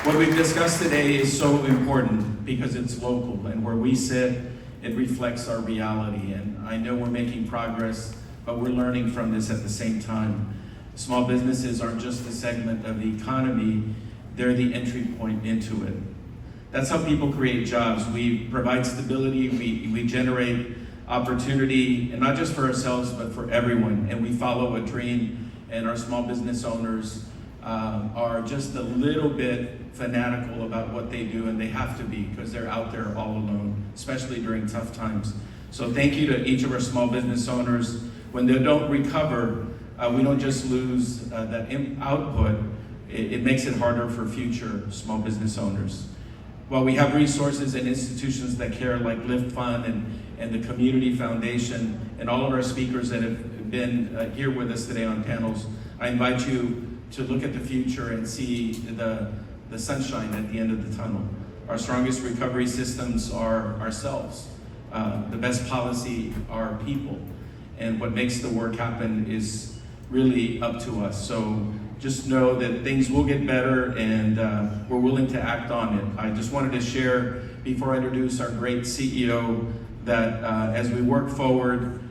What we've discussed today is so important because it's local, and where we sit, it reflects our reality. And I know we're making progress, but we're learning from this at the same time. Small businesses aren't just a segment of the economy, they're the entry point into it. That's how people create jobs. We provide stability, we generate opportunity, and not just for ourselves, but for everyone. And we follow a dream, and our small business owners are just a little bit fanatical about what they do, and they have to be because they're out there all alone, especially during tough times. So thank you to each of our small business owners. When they don't recover, we don't just lose that output, it makes it harder for future small business owners. While we have resources and institutions that care, like Lift Fund and the Community Foundation, and all of our speakers that have been here with us today on panels, I invite you to look at the future and see the sunshine at the end of the tunnel. Our strongest recovery systems are ourselves. The best policy are people. And what makes the work happen is really up to us. So just know that things will get better, and we're willing to act on it. I just wanted to share, before I introduce our great CEO, that as we work forward,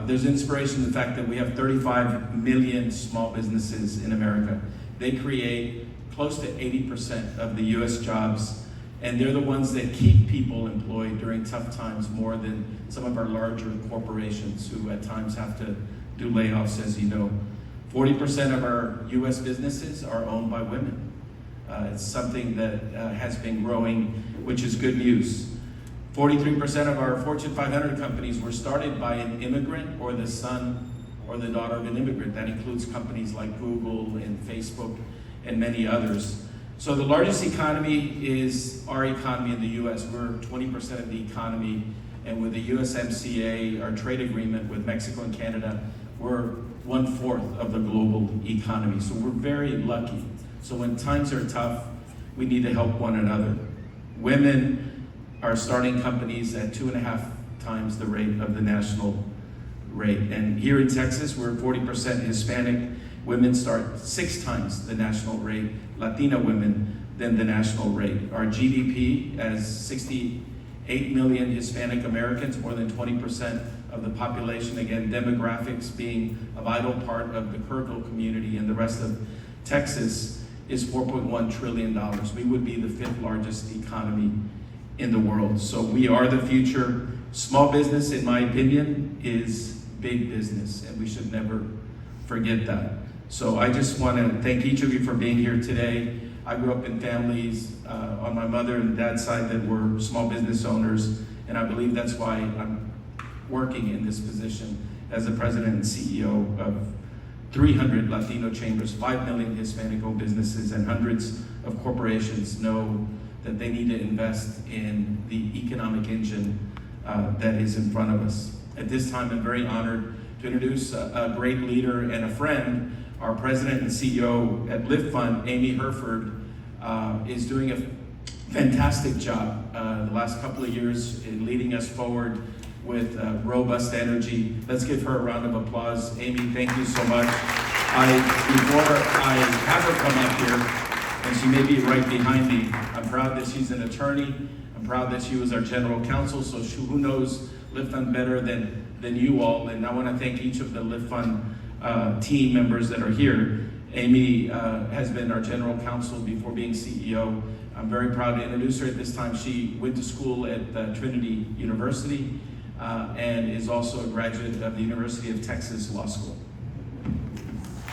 there's inspiration in the fact that we have 35 million small businesses in America. They create close to 80% of the US jobs, and they're the ones that keep people employed during tough times more than some of our larger corporations who at times have to do layoffs, as you know. 40% of our US businesses are owned by women. It's something that has been growing, which is good news. 43% of our Fortune 500 companies were started by an immigrant or the son or the daughter of an immigrant. That includes companies like Google and Facebook and many others. So the largest economy is our economy in the US. We're 20% of the economy, and with the USMCA, our trade agreement with Mexico and Canada, we're 1/4 of the global economy. So we're very lucky. So when times are tough, we need to help one another. Women are starting companies at 2.5 times the rate of the national rate. And here in Texas, we're 40% Hispanic. Women start 6 times the national rate, Latina women, than the national rate. Our GDP, as 68 million Hispanic Americans, more than 20% of the population, again, demographics being a vital part of the Kerrville community and the rest of Texas, is $4.1 trillion. We would be the 5th largest economy in the world. So we are the future. Small business, in my opinion, is big business, and we should never forget that. So I just want to thank each of you for being here today. I grew up in families on my mother and dad's side that were small business owners, and I believe that's why I'm working in this position as the president and CEO of 300 Latino chambers, 5 million Hispanic-owned businesses, and hundreds of corporations know that they need to invest in the economic engine that is in front of us. At this time, I'm very honored to introduce a great leader and a friend. Our president and CEO at Lift Fund, Amy Herford, is doing a fantastic job the last couple of years in leading us forward with robust energy. Let's give her a round of applause. Amy, thank you so much. Before I have her come up here, and she may be right behind me, I'm proud that she's an attorney. I'm proud that she was our general counsel, so who knows Lift Fund better than you all. And I want to thank each of the Lift Fund team members that are here. Amy has been our general counsel before being CEO. I'm very proud to introduce her at this time. She went to school at Trinity University and is also a graduate of the University of Texas Law School.